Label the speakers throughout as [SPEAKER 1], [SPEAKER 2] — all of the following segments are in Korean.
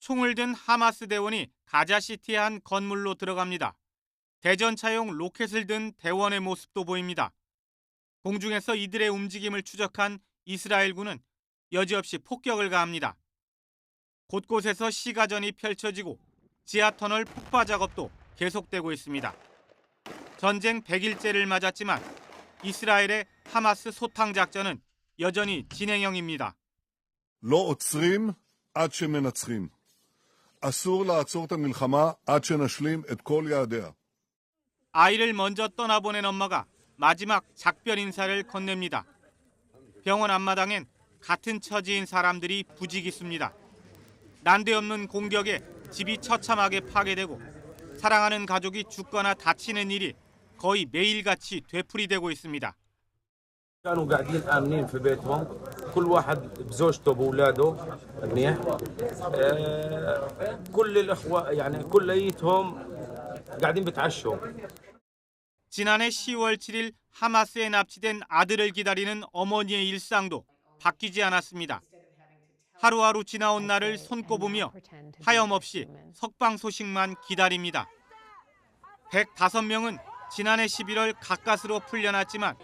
[SPEAKER 1] 총을 든 하마스 대원이 가자시티의 한 건물로 들어갑니다. 대전차용 로켓을 든 대원의 모습도 보입니다. 공중에서 이들의 움직임을 추적한 이스라엘군은 여지없이 폭격을 가합니다. 곳곳에서 시가전이 펼쳐지고 지하터널 폭파 작업도 계속되고 있습니다. 전쟁 100일째를 맞았지만 이스라엘의 하마스 소탕 작전은 여전히 진행형입니다.
[SPEAKER 2] לא עוצרים עד שמנצחים. אסור לעצור את המלחמה עד שנשלים את כל יעדיה.
[SPEAKER 1] 아이를 먼저 떠나보낸 엄마가 마지막 작별 인사를 건넵니다. 병원 앞마당엔 같은 처지인 사람들이 부지기수입니다. 난데없는 공격에 집이 처참하게 파괴되고 사랑하는 가족이 죽거나 다치는 일이 거의 매일같이 되풀이되고 있습니다.
[SPEAKER 3] كانوا قاعدين آمنين في بيتهم كل واحد بزوجته بأولاده منيح كل الإخوة يعني كليتهم قاعدين بتعشوا
[SPEAKER 1] 지난해 10월 7일 하마스에 납치된 아들을 기다리는 어머니의 일상도 바뀌지 않았습니다. 하루하루 지나온 날을 손꼽으며 하염없이 석방 소식만 기다립니다. 105명은 지난해 11월 가까스로 풀려났지만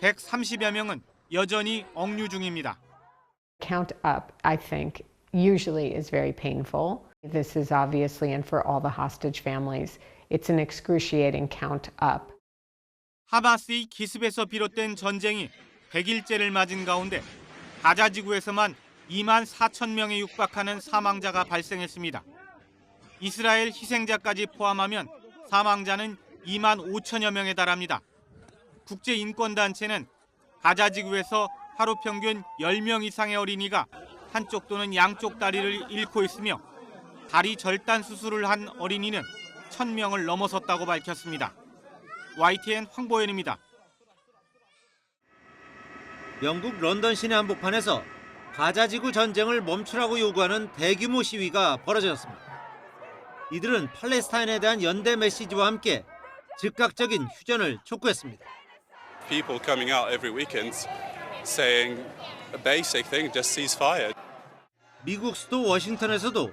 [SPEAKER 1] 130여 명은 여전히 억류 중입니다.
[SPEAKER 4] Count up, I think, usually is very painful. This is obviously, and for all the hostage families, it's an excruciating count up.
[SPEAKER 1] 하마스의 기습에서 비롯된 전쟁이 100일째를 맞은 가운데 가자 지구에서만 2만 4천 명에 육박하는 사망자가 발생했습니다. 이스라엘 희생자까지 포함하면 사망자는 2만 5천여 명에 달합니다. 국제인권단체는 가자 지구에서 하루 평균 10명 이상의 어린이가 한쪽 또는 양쪽 다리를 잃고 있으며 다리 절단 수술을 한 어린이는 1,000명을 넘어섰다고 밝혔습니다. YTN 황보현입니다.
[SPEAKER 5] 영국 런던 시내 한복판에서 가자지구 전쟁을 멈추라고 요구하는 대규모 시위가 벌어졌습니다. 이들은 팔레스타인에 대한 연대 메시지와 함께 즉각적인 휴전을 촉구했습니다.
[SPEAKER 6] People coming out every weekend saying a basic thing, just cease fire.
[SPEAKER 5] 미국 수도 워싱턴에서도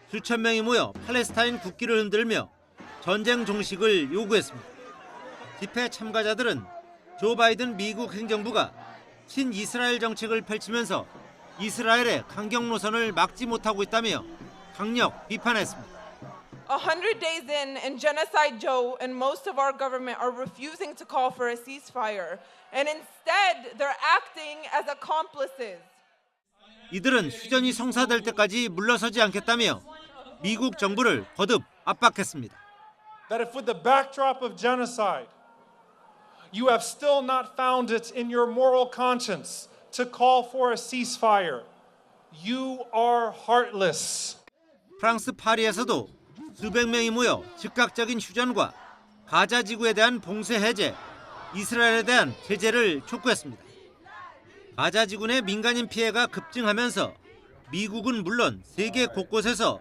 [SPEAKER 5] 수천 명이 모여 팔레스타인 국기를 흔들며 전쟁 종식을 요구했습니다. 집회 참가자들은 조 바이든 미국 행정부가 친이스라엘 정책을 펼치면서 이스라엘의 강경 노선을 막지 못하고 있다며 강력 비판했습니다.
[SPEAKER 7] 100 days in, and Genocide Joe and most of our government are refusing to call for a ceasefire, and instead they're acting as accomplices.
[SPEAKER 5] 이들은 휴전이 성사될 때까지 물러서지 않겠다며 미국 정부를 거듭 압박했습니다.
[SPEAKER 8] That if with the backdrop of genocide, you have still not found it in your moral conscience to call for a ceasefire, you are heartless.
[SPEAKER 5] 프랑스 파리에서도 수백 명이 모여 즉각적인 휴전과 가자 지구에 대한 봉쇄 해제, 이스라엘에 대한 제재를 촉구했습니다. 가자 지구 내 민간인 피해가 급증하면서 미국은 물론 세계 곳곳에서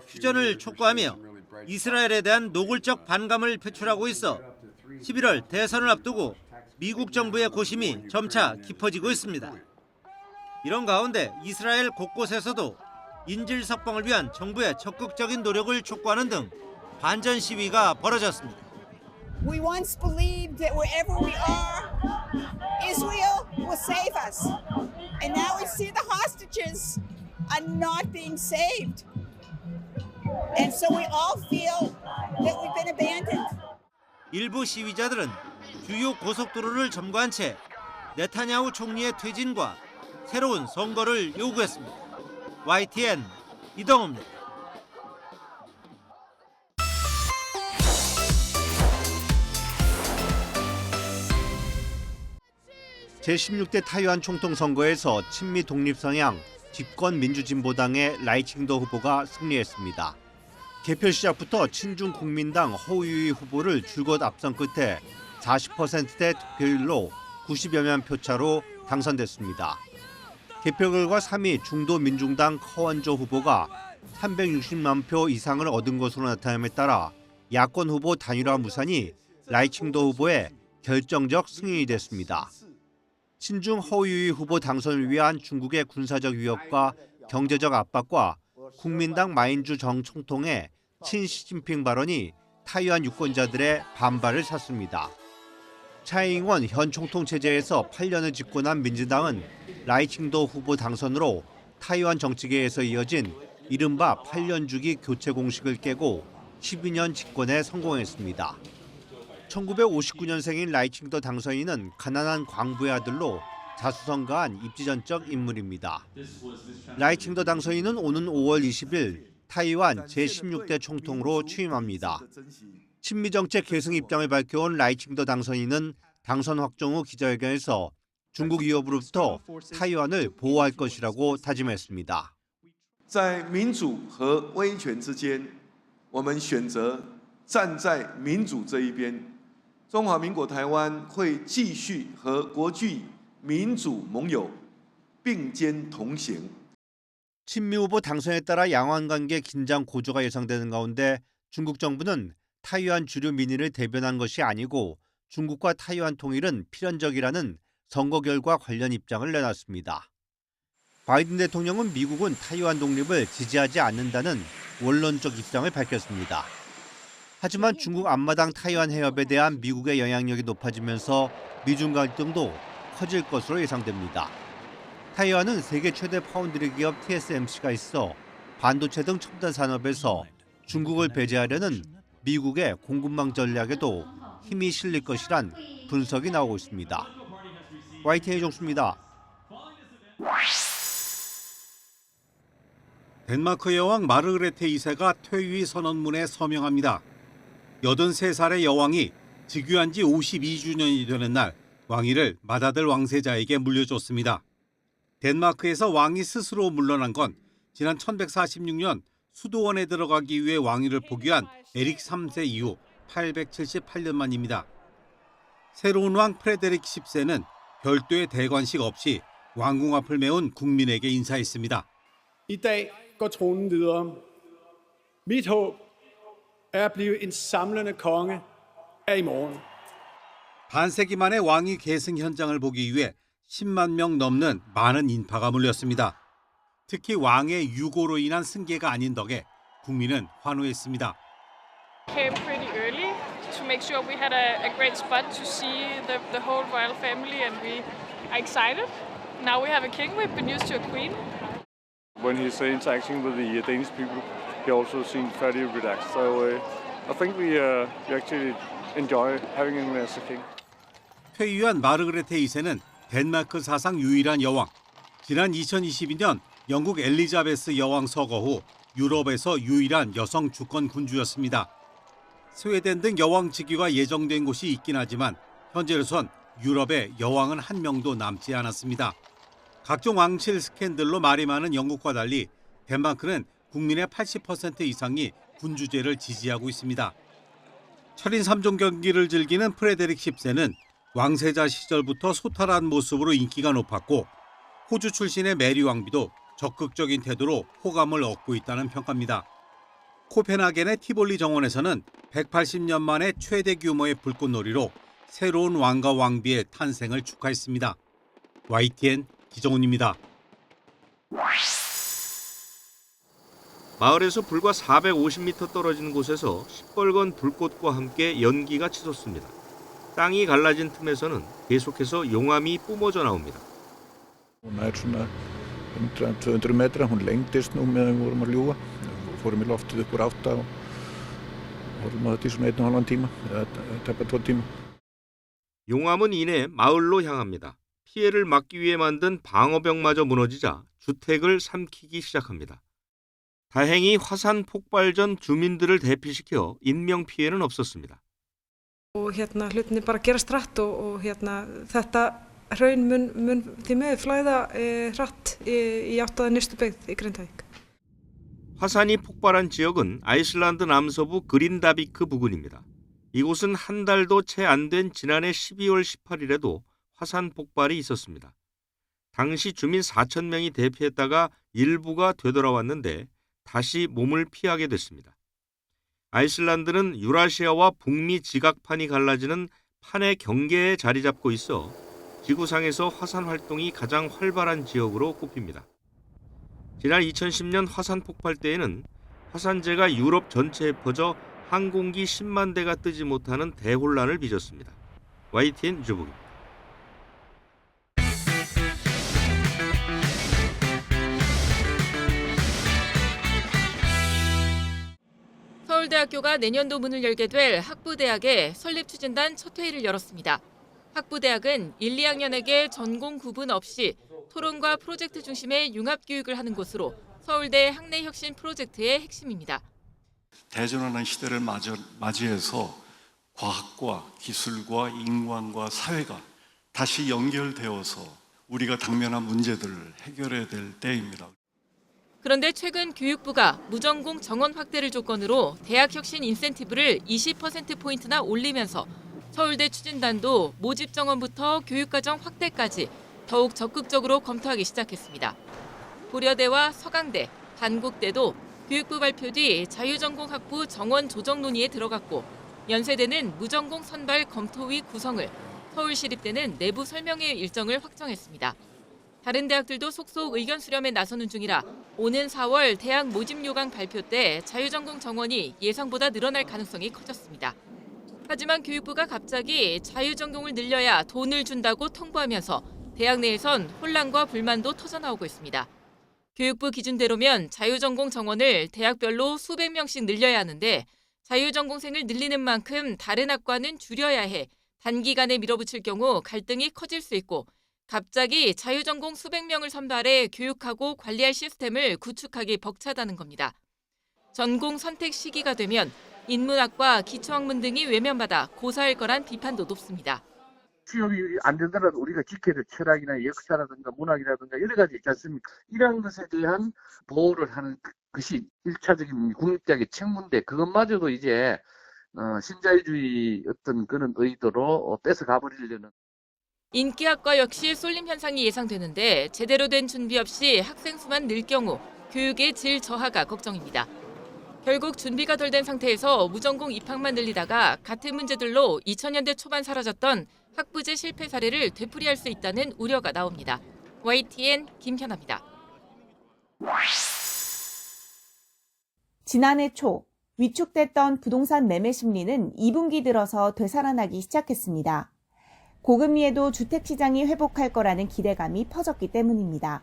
[SPEAKER 5] 휴전을 촉구하며 이스라엘에 대한 노골적 반감을 표출하고 있어 11월 대선을 앞두고 미국 정부의 고심이 점차 깊어지고 있습니다. 이런 가운데 이스라엘 곳곳에서도 인질 석방을 위한 정부의 적극적인 노력을 촉구하는 등 반전 시위가 벌어졌습니다.
[SPEAKER 9] We once believed that wherever we are, Israel will save us. And now we see the hostages are not being saved. And so we all feel that we've been abandoned.
[SPEAKER 5] 일부 시위자들은 주요 고속도로를 점거한 채 네타냐후 총리의 퇴진과 새로운 선거를 요구했습니다. YTN 이동호입니다. 제16대 타이완 총통 선거에서 친미 독립 성향 집권 민주진보당의 라이칭더 후보가 승리했습니다. 개표 시작부터 친중 국민당 허우유이 후보를 줄곧 앞선 끝에 40%대 득표율로 90여 만 표차로 당선됐습니다. 개표 결과 3위 중도 민중당 커원조 후보가 360만 표 이상을 얻은 것으로 나타남에 따라 야권 후보 단일화 무산이 라이칭더 후보의 결정적 승인이 됐습니다. 친중 허우유이 후보 당선을 위한 중국의 군사적 위협과 경제적 압박과 국민당 마인주 정 총통의 친시진핑 발언이 타이완 유권자들의 반발을 샀습니다. 차이잉원 현 총통 체제에서 8년을 집권한 민주당은 라이칭도 후보 당선으로 타이완 정치계에서 이어진 이른바 8년 주기 교체 공식을 깨고 12년 집권에 성공했습니다. 1959년생인 라이칭도 당선인은 가난한 광부의 아들로 자수성가한 입지전적 인물입니다. 라이칭도 당선인은 오는 5월 20일 타이완 제16대 총통으로 취임합니다. 친미정책 계승 입장을 밝혀온 라이칭도 당선인은 당선 확정 후 기자회견에서 중국 위협으로부터 타이완을 보호할 것이라고 다짐했습니다.
[SPEAKER 10] 在民主和威权之间，我们选择站在民主这一边。中华民国台湾会继续和国际民主盟友并肩同行。
[SPEAKER 5] 친미 후보 당선에 따라 양안 관계 긴장 고조가 예상되는 가운데 중국 정부는 타이완 주류 민의를 대변한 것이 아니고 중국과 타이완 통일은 필연적이라는 선거 결과 관련 입장을 내놨습니다. 바이든 대통령은 미국은 타이완 독립을 지지하지 않는다는 원론적 입장을 밝혔습니다. 하지만 중국 앞마당 타이완 해협에 대한 미국의 영향력이 높아지면서 미중 갈등도 커질 것으로 예상됩니다. 타이완은 세계 최대 파운드리 기업 TSMC가 있어 반도체 등 첨단 산업에서 중국을 배제하려는 미국의 공급망 전략에도 힘이 실릴 것이란 분석이 나오고 있습니다. YTN 종수입니다.
[SPEAKER 1] 덴마크 여왕 마르그레테 2세가 퇴위 선언문에 서명합니다. 83살의 여왕이 즉위한 지 52주년이 되는 날 왕위를 맏아들 왕세자에게 물려줬습니다. 덴마크에서 왕이 스스로 물러난 건 지난 1146년 수도원에 들어가기 위해 왕위를 포기한 에릭 3세 이후 878년 만입니다. 새로운 왕 프레데릭 10세는 별도의 대관식 없이 왕궁 앞을 메운 국민에게 인사했습니다.
[SPEAKER 11] I dag går tronen videre. Mit håb er at blive en samlende konge af i morgen.
[SPEAKER 1] 반세기 만에 왕위 계승 현장을 보기 위해 10만 명 넘는 많은 인파가 몰렸습니다. 특히 왕의 유고로 인한 승계가 아닌 덕에 국민은 환호했습니다.
[SPEAKER 12] Came pretty early to make sure we had a great spot to see the whole royal family, and we are excited. Now we have a king. We've been used to a queen.
[SPEAKER 13] When he's interacting with the Danish people, he also seemed fairly relaxed. So I think we actually enjoy having him as a king.
[SPEAKER 1] 퇴위한 마르그레테 2세는 덴마크 사상 유일한 여왕. 지난 2022년 영국 엘리자베스 여왕 서거 후 유럽에서 유일한 여성 주권 군주였습니다. 스웨덴 등 여왕 즉위가 예정된 곳이 있긴 하지만 현재로선 유럽에 여왕은 한 명도 남지 않았습니다. 각종 왕실 스캔들로 말이 많은 영국과 달리 덴마크는 국민의 80% 이상이 군주제를 지지하고 있습니다. 철인 3종 경기를 즐기는 프레데릭 10세는 왕세자 시절부터 소탈한 모습으로 인기가 높았고 호주 출신의 메리 왕비도 적극적인 태도로 호감을 얻고 있다는 평가입니다. 코펜하겐의 티볼리 정원에서는 180년 만에 최대 규모의 불꽃놀이로 새로운 왕과 왕비의 탄생을 축하했습니다. YTN 기정훈입니다.
[SPEAKER 14] 마을에서 불과 450m 떨어진 곳에서 시뻘건 불꽃과 함께 연기가 치솟습니다. 땅이 갈라진 틈에서는 계속해서 용암이 뿜어져 나옵니다.
[SPEAKER 15] Hún er svona 100-200 metra, hún lengdist nú meðan við vorum að ljúga. Við fórum í loftið upp úr 8 og horfum á þetta í svona 1,5 tíma, eða tæpa 2 tíma.
[SPEAKER 14] 용암은 이내 마을로 향합니다. 피해를 막기 위해 만든 방어벽마저 무너지자 주택을 삼키기 시작합니다. 다행히 화산 폭발 전 주민들을 대피시켜 인명 피해는 없었습니다.
[SPEAKER 16] hlutinni bara gerast hratt og þetta hraun mun því miður flæða hratt í átt að nyrstu byggð í Grindavík.
[SPEAKER 14] 화산이 폭발한 지역은 아이슬란드 남서부 그린다비크 부근입니다. 이곳은 한 달도 채 안 된 지난해 12월 18일에도 화산 폭발이 있었습니다. 당시 주민 4,000명이 대피했다가 일부가 되돌아왔는데 다시 몸을 피하게 됐습니다. 아이슬란드는 유라시아와 북미 지각판이 갈라지는 판의 경계에 자리 잡고 있어 지구상에서 화산 활동이 가장 활발한 지역으로 꼽힙니다. 지난 2010년 화산 폭발 때에는 화산재가 유럽 전체에 퍼져 항공기 10만 대가 뜨지 못하는 대혼란을 빚었습니다. YTN 유주복입니다.
[SPEAKER 17] 서울대학교가 내년도 문을 열게 될 학부대학의 설립추진단 첫 회의를 열었습니다. 학부대학은 1, 2학년에게 전공 구분 없이 토론과 프로젝트 중심의 융합교육을 하는 곳으로 서울대 학내혁신 프로젝트의 핵심입니다.
[SPEAKER 18] 대전환의 시대를 맞이해서 과학과 기술과 인간과 사회가 다시 연결되어서 우리가 당면한 문제들을 해결해야 될 때입니다.
[SPEAKER 17] 그런데 최근 교육부가 무전공 정원 확대를 조건으로 대학 혁신 인센티브를 20%포인트나 올리면서 서울대 추진단도 모집 정원부터 교육과정 확대까지 더욱 적극적으로 검토하기 시작했습니다. 고려대와 서강대, 단국대도 교육부 발표 뒤 자유전공학부 정원 조정 논의에 들어갔고 연세대는 무전공 선발 검토위 구성을, 서울시립대는 내부 설명회 일정을 확정했습니다. 다른 대학들도 속속 의견 수렴에 나서는 중이라 오는 4월 대학 모집 요강 발표 때 자유전공 정원이 예상보다 늘어날 가능성이 커졌습니다. 하지만 교육부가 갑자기 자유전공을 늘려야 돈을 준다고 통보하면서 대학 내에선 혼란과 불만도 터져나오고 있습니다. 교육부 기준대로면 자유전공 정원을 대학별로 수백 명씩 늘려야 하는데 자유전공생을 늘리는 만큼 다른 학과는 줄여야 해 단기간에 밀어붙일 경우 갈등이 커질 수 있고 갑자기 자유전공 수백 명을 선발해 교육하고 관리할 시스템을 구축하기 벅차다는 겁니다. 전공 선택 시기가 되면 인문학과 기초학문 등이 외면받아 고사할 거란 비판도 높습니다.
[SPEAKER 19] 취업이 안 된다라도 우리가 지켜야 될 철학이나 역사라든가 문학이라든가 여러 가지 있지 않습니까? 이런 것에 대한 보호를 하는 것이 1차적인 국립대학의 책무인데 그것마저도 이제 신자유주의 어떤 그런 의도로 뺏어가 버리려는.
[SPEAKER 17] 인기학과 역시 쏠림 현상이 예상되는데 제대로 된 준비 없이 학생 수만 늘 경우 교육의 질 저하가 걱정입니다. 결국 준비가 덜 된 상태에서 무전공 입학만 늘리다가 같은 문제들로 2000년대 초반 사라졌던 학부제 실패 사례를 되풀이할 수 있다는 우려가 나옵니다. YTN 김현아입니다.
[SPEAKER 20] 지난해 초 위축됐던 부동산 매매 심리는 2분기 들어서 되살아나기 시작했습니다. 고금리에도 주택시장이 회복할 거라는 기대감이 퍼졌기 때문입니다.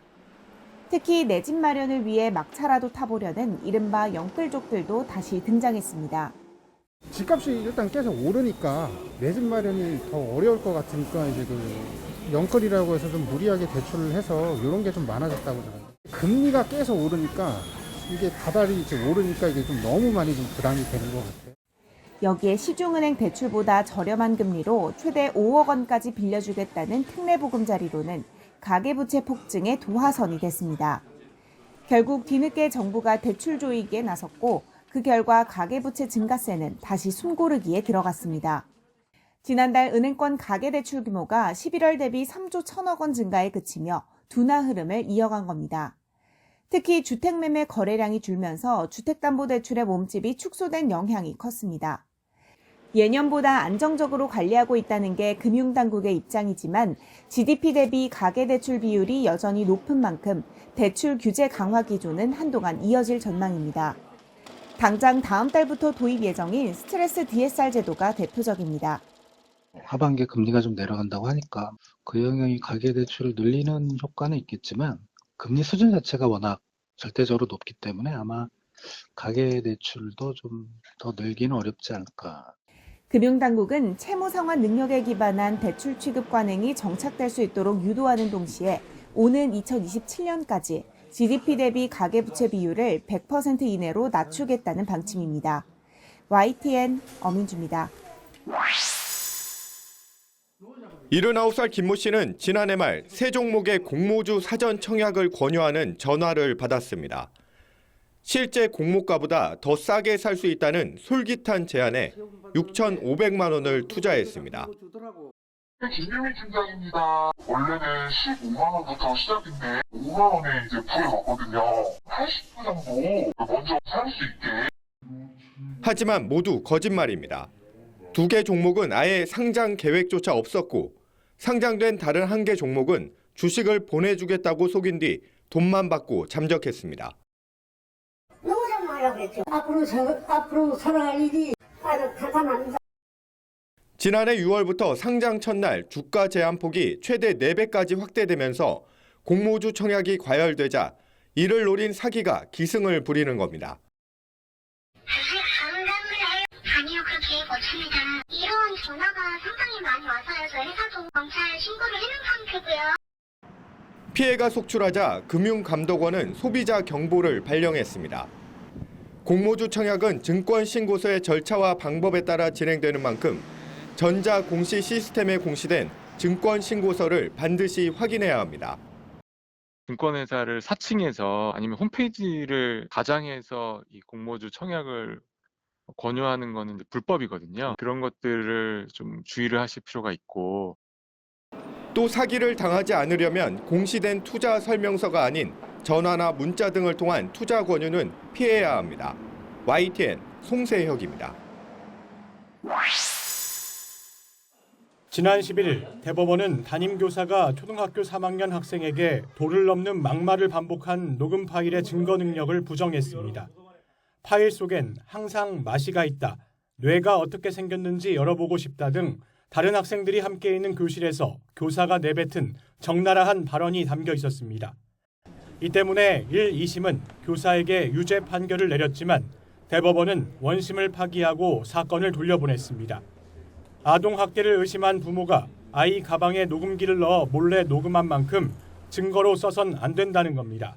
[SPEAKER 20] 특히 내 집 마련을 위해 막차라도 타보려는 이른바 영끌족들도 다시 등장했습니다.
[SPEAKER 21] 집값이 일단 계속 오르니까 내 집 마련이 더 어려울 것 같으니까 이제 그 영끌이라고 해서 좀 무리하게 대출을 해서 이런 게 좀 많아졌다고 들어요. 금리가 계속 오르니까 이게 다달이 이제 오르니까 이게 좀 너무 많이 좀 부담이 되는 것 같아요.
[SPEAKER 20] 여기에 시중은행 대출보다 저렴한 금리로 최대 5억 원까지 빌려주겠다는 특례보금자리로는 가계부채 폭증의 도화선이 됐습니다. 결국 뒤늦게 정부가 대출 조이기에 나섰고 그 결과 가계부채 증가세는 다시 숨고르기에 들어갔습니다. 지난달 은행권 가계대출 규모가 11월 대비 3조 1천억 원 증가에 그치며 둔화 흐름을 이어간 겁니다. 특히 주택매매 거래량이 줄면서 주택담보대출의 몸집이 축소된 영향이 컸습니다. 예년보다 안정적으로 관리하고 있다는 게 금융당국의 입장이지만 GDP 대비 가계대출 비율이 여전히 높은 만큼 대출 규제 강화 기조는 한동안 이어질 전망입니다. 당장 다음 달부터 도입 예정인 스트레스 DSR 제도가 대표적입니다.
[SPEAKER 22] 하반기에 금리가 좀 내려간다고 하니까 그 영향이 가계대출을 늘리는 효과는 있겠지만 금리 수준 자체가 워낙 절대적으로 높기 때문에 아마 가계대출도 좀 더 늘기는 어렵지 않을까.
[SPEAKER 20] 금융당국은 채무 상환 능력에 기반한 대출 취급 관행이 정착될 수 있도록 유도하는 동시에 오는 2027년까지 GDP 대비 가계부채 비율을 100% 이내로 낮추겠다는 방침입니다. YTN 엄윤주입니다.
[SPEAKER 23] 79살 김모 씨는 지난해 말 세 종목의 공모주 사전 청약을 권유하는 전화를 받았습니다. 실제 공모가보다 더 싸게 살 수 있다는 솔깃한 제안에 6,500만 원을 투자했습니다.
[SPEAKER 24] 김유미 팀장입니다. 원래는 15만 원부터 시작인데 5만 원에 이제 구해왔거든요. 80% 정도 먼저 살 수 있게.
[SPEAKER 23] 하지만 모두 거짓말입니다. 두 개 종목은 아예 상장 계획조차 없었고 상장된 다른 한 개 종목은 주식을 보내주겠다고 속인 뒤 돈만 받고 잠적했습니다.
[SPEAKER 2] 너무 장난이라고 그랬죠. 앞으로 살아갈 일이 아주 탄탄합니다.
[SPEAKER 23] 지난해 6월부터 상장 첫날 주가 제한폭이 최대 4배까지 확대되면서 공모주 청약이 과열되자 이를 노린 사기가 기승을 부리는 겁니다.
[SPEAKER 2] 아니요, 그렇게 못합니다. 이런 전화가 상당히 많이 와서요. 저희 회사도 경찰 신고를 해놓은 상태고요.
[SPEAKER 23] 피해가 속출하자 금융감독원은 소비자 경보를 발령했습니다. 공모주 청약은 증권신고서의 절차와 방법에 따라 진행되는 만큼 전자공시 시스템에 공시된 증권신고서를 반드시 확인해야 합니다.
[SPEAKER 3] 증권회사를 사칭해서 아니면 홈페이지를 가장해서 이 공모주 청약을 권유하는 거는 불법이거든요. 그런 것들을 좀 주의를 하실 필요가 있고.
[SPEAKER 23] 또 사기를 당하지 않으려면 공시된 투자 설명서가 아닌 전화나 문자 등을 통한 투자 권유는 피해야 합니다. YTN 송세혁입니다.
[SPEAKER 4] 지난 11일 대법원은 담임교사가 초등학교 3학년 학생에게 도를 넘는 막말을 반복한 녹음 파일의 증거 능력을 부정했습니다. 파일 속엔 항상 마시가 있다, 뇌가 어떻게 생겼는지 열어보고 싶다 등 다른 학생들이 함께 있는 교실에서 교사가 내뱉은 적나라한 발언이 담겨 있었습니다. 이 때문에 1, 2심은 교사에게 유죄 판결을 내렸지만 대법원은 원심을 파기하고 사건을 돌려보냈습니다. 아동학대를 의심한 부모가 아이 가방에 녹음기를 넣어 몰래 녹음한 만큼 증거로 써선 안 된다는 겁니다.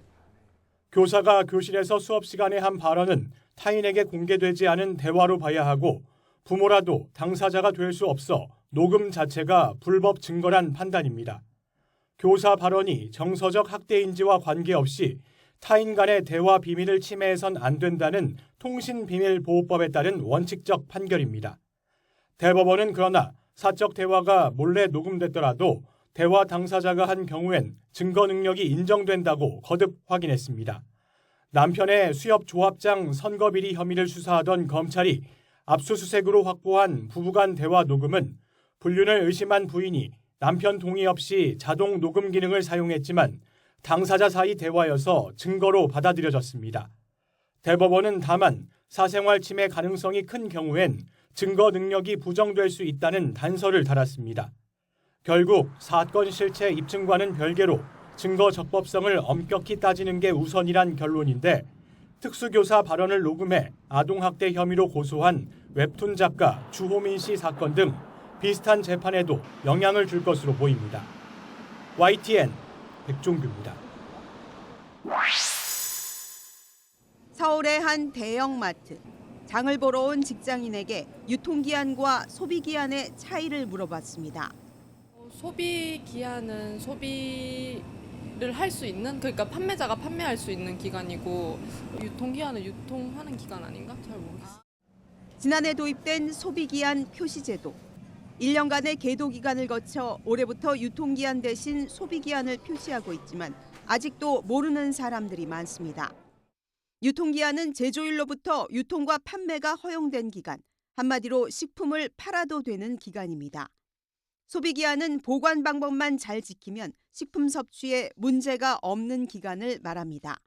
[SPEAKER 4] 교사가 교실에서 수업 시간에 한 발언은 타인에게 공개되지 않은 대화로 봐야 하고 부모라도 당사자가 될 수 없어 녹음 자체가 불법 증거란 판단입니다. 교사 발언이 정서적 학대인지와 관계없이 타인 간의 대화 비밀을 침해해선 안 된다는 통신비밀보호법에 따른 원칙적 판결입니다. 대법원은 그러나 사적 대화가 몰래 녹음됐더라도 대화 당사자가 한 경우엔 증거 능력이 인정된다고 거듭 확인했습니다. 남편의 수협 조합장 선거비리 혐의를 수사하던 검찰이 압수수색으로 확보한 부부간 대화 녹음은 불륜을 의심한 부인이 남편 동의 없이 자동 녹음 기능을 사용했지만 당사자 사이 대화여서 증거로 받아들여졌습니다. 대법원은 다만 사생활 침해 가능성이 큰 경우엔 증거 능력이 부정될 수 있다는 단서를 달았습니다. 결국 사건 실체 입증과는 별개로 증거 적법성을 엄격히 따지는 게 우선이란 결론인데 특수교사 발언을 녹음해 아동학대 혐의로 고소한 웹툰 작가 주호민 씨 사건 등 비슷한 재판에도 영향을 줄 것으로 보입니다. YTN 백종규입니다.
[SPEAKER 6] 서울의 한 대형마트. 장을 보러 온 직장인에게 유통기한과 소비기한의 차이를 물어봤습니다.
[SPEAKER 25] 소비기한은 소비를 할 수 있는, 그러니까 판매자가 판매할 수 있는 기간이고 유통기한은 유통하는 기간 아닌가? 잘 모르겠어요.
[SPEAKER 6] 지난해 도입된 소비기한 표시제도. 1년간의 계도 기간을 거쳐 올해부터 유통기한 대신 소비기한을 표시하고 있지만 아직도 모르는 사람들이 많습니다. 유통기한은 제조일로부터 유통과 판매가 허용된 기간, 한마디로 식품을 팔아도 되는 기간입니다. 소비기한은 보관 방법만 잘 지키면 식품 섭취에 문제가 없는 기간을 말합니다.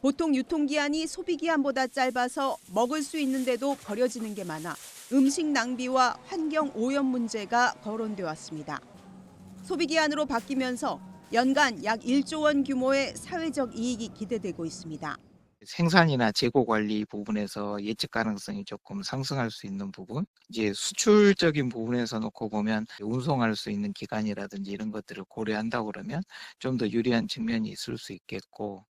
[SPEAKER 6] 보통 유통기한이 소비기한보다 짧아서 먹을 수 있는데도 버려지는 게 많아 음식 낭비와 환경 오염 문제가 거론돼 왔습니다. 소비기한으로 바뀌면서 연간 약 1조 원 규모의 사회적 이익이 기대되고 있습니다.
[SPEAKER 26] 생산이나 재고 관리 부분에서 예측 가능성이 조금 상승할 수 있는 부분, 이제 수출적인 부분에서 놓고 보면 운송할 수 있는 기간이라든지 이런 것들을 고려한다고 그러면 좀 더 유리한 측면이 있을 수 있겠고.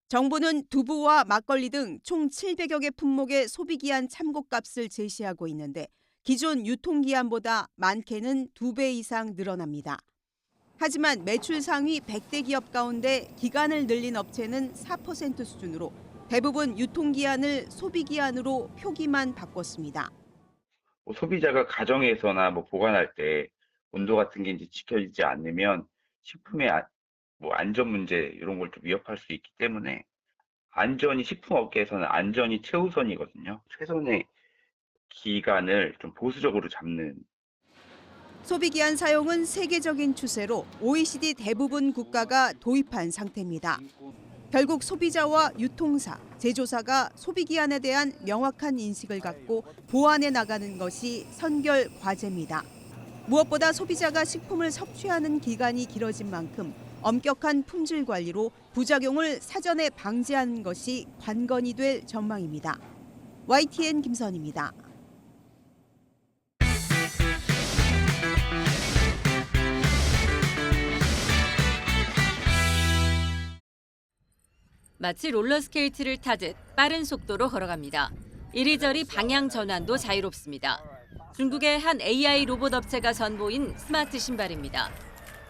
[SPEAKER 6] 정부는 두부와 막걸리 등 총 700여 개 품목의 소비기한 참고값을 제시하고 있는데 기존 유통기한보다 많게는 2배 이상 늘어납니다. 하지만 매출 상위 100대 기업 가운데 기간을 늘린 업체는 4% 수준으로 대부분 유통기한을 소비기한으로 표기만 바꿨습니다.
[SPEAKER 27] 소비자가 가정에서나 보관할 때 온도 같은 게 이제 지켜지지 않으면 식품의 안전 문제 이런 걸 좀 위협할 수 있기 때문에 안전이 식품업계에서는 안전이 최우선이거든요. 최선의 기간을 좀 보수적으로 잡는.
[SPEAKER 6] 소비기한 사용은 세계적인 추세로 OECD 대부분 국가가 도입한 상태입니다. 결국 소비자와 유통사, 제조사가 소비기한에 대한 명확한 인식을 갖고 보완해 나가는 것이 선결 과제입니다. 무엇보다 소비자가 식품을 섭취하는 기간이 길어진 만큼 엄격한 품질 관리로 부작용을 사전에 방지하는 것이 관건이 될 전망입니다. YTN 김선입니다.
[SPEAKER 5] 마치 롤러스케이트를 타듯 빠른 속도로 걸어갑니다. 이리저리 방향 전환도 자유롭습니다. 중국의 한 AI 로봇 업체가 선보인 스마트 신발입니다.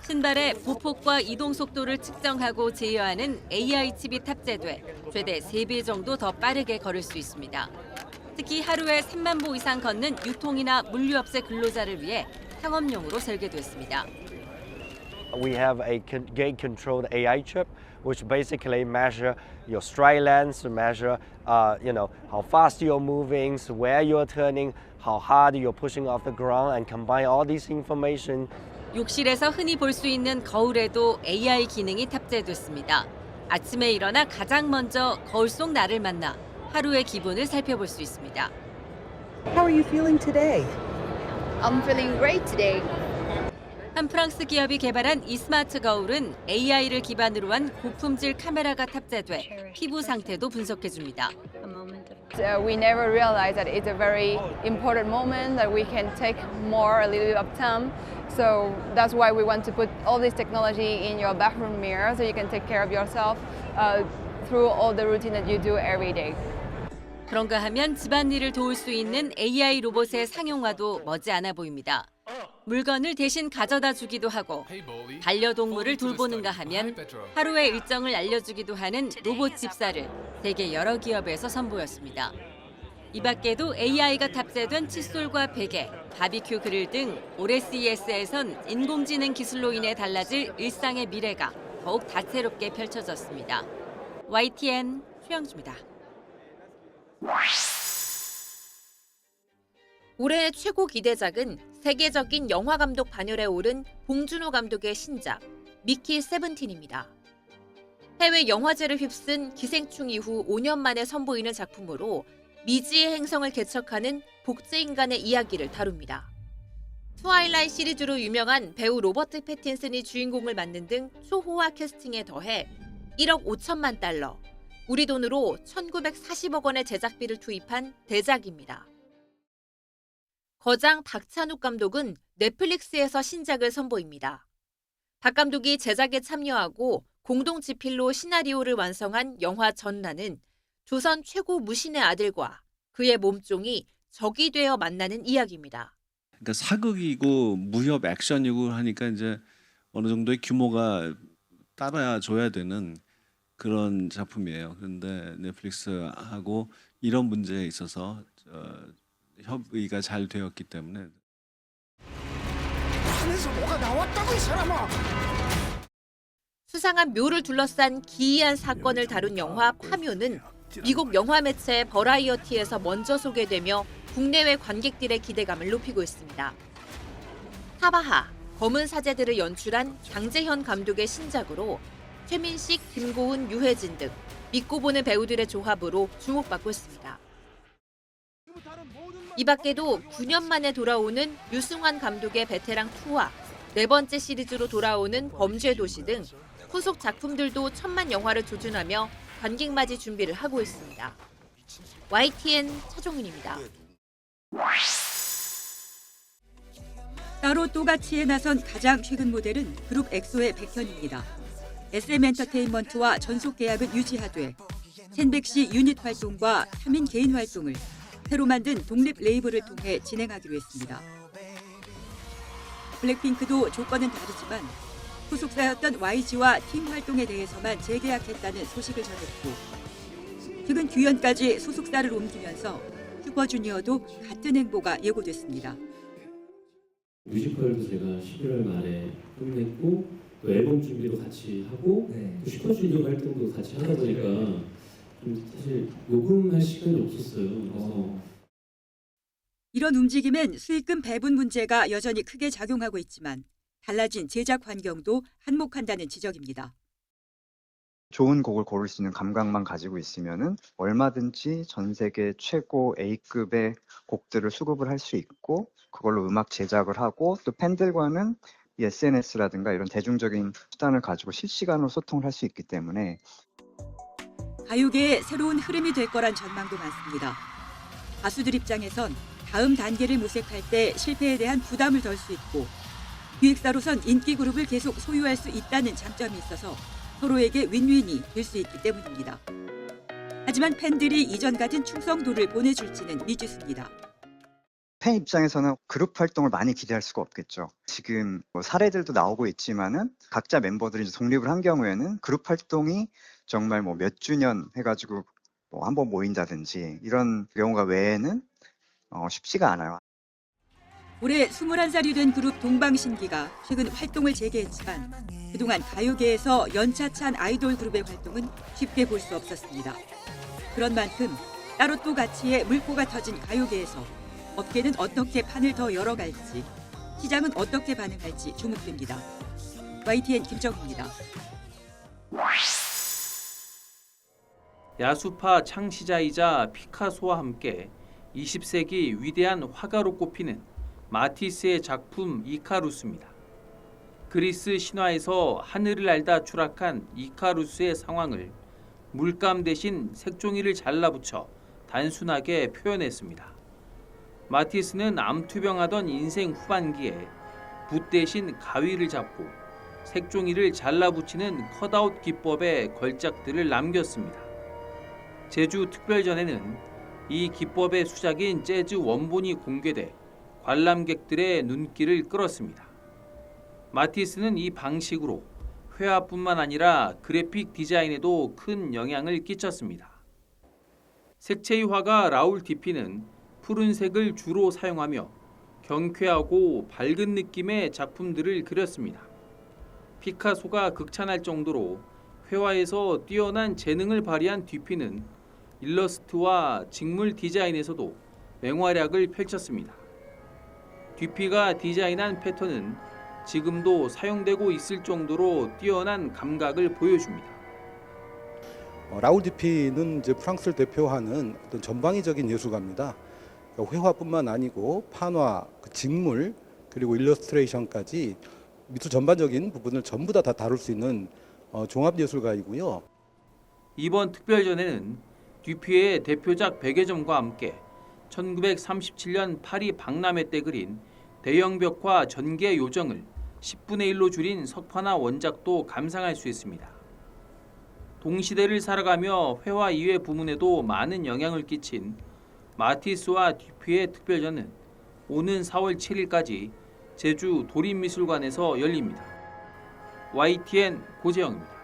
[SPEAKER 5] 신발의 보폭과 이동 속도를 측정하고 제어하는 AI 칩이 탑재돼 최대 3배 정도 더 빠르게 걸을 수 있습니다. 특히 하루에 3만 보 이상 걷는 유통이나 물류업체 근로자를 위해 상업용으로 설계됐습니다.
[SPEAKER 7] We have a gate-controlled AI chip, which basically measure your stride length, measure, how fast you're moving, where you're turning, how hard you're pushing off the ground, and combine all this information.
[SPEAKER 5] 욕실에서 흔히 볼 수 있는 거울에도 AI 기능이 탑재됐습니다. 아침에 일어나 가장 먼저 거울 속 나를 만나 하루의 기분을 살펴볼 수 있습니다.
[SPEAKER 8] How are you feeling today?
[SPEAKER 9] I'm feeling great today.
[SPEAKER 5] 한 프랑스 기업이 개발한 이 스마트 거울은 AI를 기반으로 한 고품질 카메라가 탑재돼 피부 상태도 분석해줍니다.
[SPEAKER 9] We never realized that it's a very important moment that we can take a little bit of time. So that's why we want to put all this technology in your bathroom mirror so you can take care of yourself through all the routine that you do every day.
[SPEAKER 5] 그런가 하면 집안일을 도울 수 있는 AI 로봇의 상용화도 머지않아 보입니다. 물건을 대신 가져다 주기도 하고 반려동물을 돌보는가 하면 하루의 일정을 알려주기도 하는 로봇 집사를 세계 여러 기업에서 선보였습니다. 이 밖에도 AI가 탑재된 칫솔과 베개, 바비큐 그릴 등 올해 CES에선 인공지능 기술로 인해 달라질 일상의 미래가 더욱 다채롭게 펼쳐졌습니다. YTN 최영주입니다.
[SPEAKER 17] 올해의 최고 기대작은 세계적인 영화감독 반열에 오른 봉준호 감독의 신작 미키 17입니다. 해외 영화제를 휩쓴 기생충 이후 5년 만에 선보이는 작품으로 미지의 행성을 개척하는 복제인간의 이야기를 다룹니다. 트와일라이트 시리즈로 유명한 배우 로버트 패틴슨이 주인공을 맡는 등 초호화 캐스팅에 더해 1억 5천만 달러, 우리 돈으로 1940억 원의 제작비를 투입한 대작입니다. 거장 박찬욱 감독은 넷플릭스에서 신작을 선보입니다. 박 감독이 제작에 참여하고 공동 집필로 시나리오를 완성한 영화 전라는 조선 최고 무신의 아들과 그의 몸종이 적이 되어 만나는 이야기입니다.
[SPEAKER 10] 그러니까 사극이고 무협 액션이고 하니까 이제 어느 정도의 규모가 따라줘야 되는 그런 작품이에요. 그런데 넷플릭스하고 이런 문제에 있어서 협의가 잘 되었기 때문에.
[SPEAKER 11] 안에서 뭐가 나왔다고 이 사람아!
[SPEAKER 17] 수상한 묘를 둘러싼 기이한 사건을 다룬 영화 파묘는 미국 영화 매체 버라이어티에서 먼저 소개되며 국내외 관객들의 기대감을 높이고 있습니다. 사바하, 검은 사제들을 연출한 장재현 감독의 신작으로 최민식, 김고은, 유해진 등 믿고 보는 배우들의 조합으로 주목받고 있습니다. 이 밖에도 9년 만에 돌아오는 유승환 감독의 베테랑 2와 네 번째 시리즈로 돌아오는 범죄도시 등 후속 작품들도 천만 영화를 조준하며 관객 맞이 준비를 하고 있습니다. YTN 차종윤입니다.
[SPEAKER 12] 따로 또가치에 나선 가장 최근 모델은 그룹 엑소의 백현입니다. SM엔터테인먼트와 전속 계약은 유지하되 첸백씨 유닛 활동과 타민 개인 활동을 새로 만든 독립 레이블을 통해 진행하기로 했습니다. 블랙핑크도 조건은 다르지만 소속사였던 YG와 팀 활동에 대해서만 재계약했다는 소식을 전했고 최근 규현까지 소속사를 옮기면서 슈퍼주니어도 같은 행보가 예고됐습니다.
[SPEAKER 28] 뮤지컬도 제가 11월 말에 끝냈고 또 앨범 준비도 같이 하고 또 슈퍼주니어 활동도 같이 하다 보니까 좀 사실 녹음할 시간이 없었어요. 그래서
[SPEAKER 12] 이런 움직임엔 수익금 배분 문제가 여전히 크게 작용하고 있지만 달라진 제작 환경도 한몫한다는 지적입니다.
[SPEAKER 1] 좋은 곡을 고를 수 있는 감각만 가지고 있으면은 얼마든지 전 세계 최고 A급의 곡들을 수급을 할 수 있고 그걸로 음악 제작을 하고 또 팬들과는 이 SNS라든가 이런 대중적인 수단을 가지고 실시간으로 소통을 할 수 있기 때문에
[SPEAKER 12] 가요계의 새로운 흐름이 될 거란 전망도 많습니다. 가수들 입장에선 다음 단계를 모색할 때 실패에 대한 부담을 덜 수 있고 기획사로선 인기 그룹을 계속 소유할 수 있다는 장점이 있어서 서로에게 윈윈이 될 수 있기 때문입니다. 하지만 팬들이 이전 같은 충성도를 보내줄지는 미지수입니다.
[SPEAKER 1] 팬 입장에서는 그룹 활동을 많이 기대할 수가 없겠죠. 지금 뭐 사례들도 나오고 있지만은 각자 멤버들이 이제 독립을 한 경우에는 그룹 활동이 정말 뭐 몇 주년 해가지고 뭐 한번 모인다든지 이런 경우가 외에는 쉽지가 않아요.
[SPEAKER 12] 올해 21살이 된 그룹 동방신기가 최근 활동을 재개했지만 그동안 가요계에서 연차찬 아이돌 그룹의 활동은 쉽게 볼 수 없었습니다. 그런 만큼 따로 또 가치의 물꼬가 터진 가요계에서 업계는 어떻게 판을 더 열어갈지, 시장은 어떻게 반응할지 주목됩니다. YTN 김정우입니다.
[SPEAKER 13] 야수파 창시자이자 피카소와 함께 20세기 위대한 화가로 꼽히는 마티스의 작품 이카루스입니다. 그리스 신화에서 하늘을 날다 추락한 이카루스의 상황을 물감 대신 색종이를 잘라붙여 단순하게 표현했습니다. 마티스는 암투병하던 인생 후반기에 붓 대신 가위를 잡고 색종이를 잘라붙이는 컷아웃 기법의 걸작들을 남겼습니다. 제주 특별전에는 이 기법의 수작인 재즈 원본이 공개돼 관람객들의 눈길을 끌었습니다. 마티스는 이 방식으로 회화뿐만 아니라 그래픽 디자인에도 큰 영향을 끼쳤습니다. 색채의 화가 라울 디피는 푸른색을 주로 사용하며 경쾌하고 밝은 느낌의 작품들을 그렸습니다. 피카소가 극찬할 정도로 회화에서 뛰어난 재능을 발휘한 디피는 일러스트와 직물 디자인에서도 맹활약을 펼쳤습니다. 디피가 디자인한 패턴은 지금도 사용되고 있을 정도로 뛰어난 감각을 보여줍니다.
[SPEAKER 14] 라울 디피는 이제 프랑스를 대표하는 어떤 전방위적인 예술가입니다. 회화뿐만 아니고 판화, 직물, 그리고 일러스트레이션까지 미술 전반적인 부분을 전부 다 다룰 수 있는 종합 예술가이고요.
[SPEAKER 13] 이번 특별전에는 듀피의 대표작 백예점과 함께 1937년 파리 박람회 때 그린 대형 벽화 전개 요정을 10분의 1로 줄인 석판화 원작도 감상할 수 있습니다. 동시대를 살아가며 회화 이외 부문에도 많은 영향을 끼친 마티스와 듀피의 특별전은 오는 4월 7일까지 제주 도립미술관에서 열립니다. YTN 고재영입니다.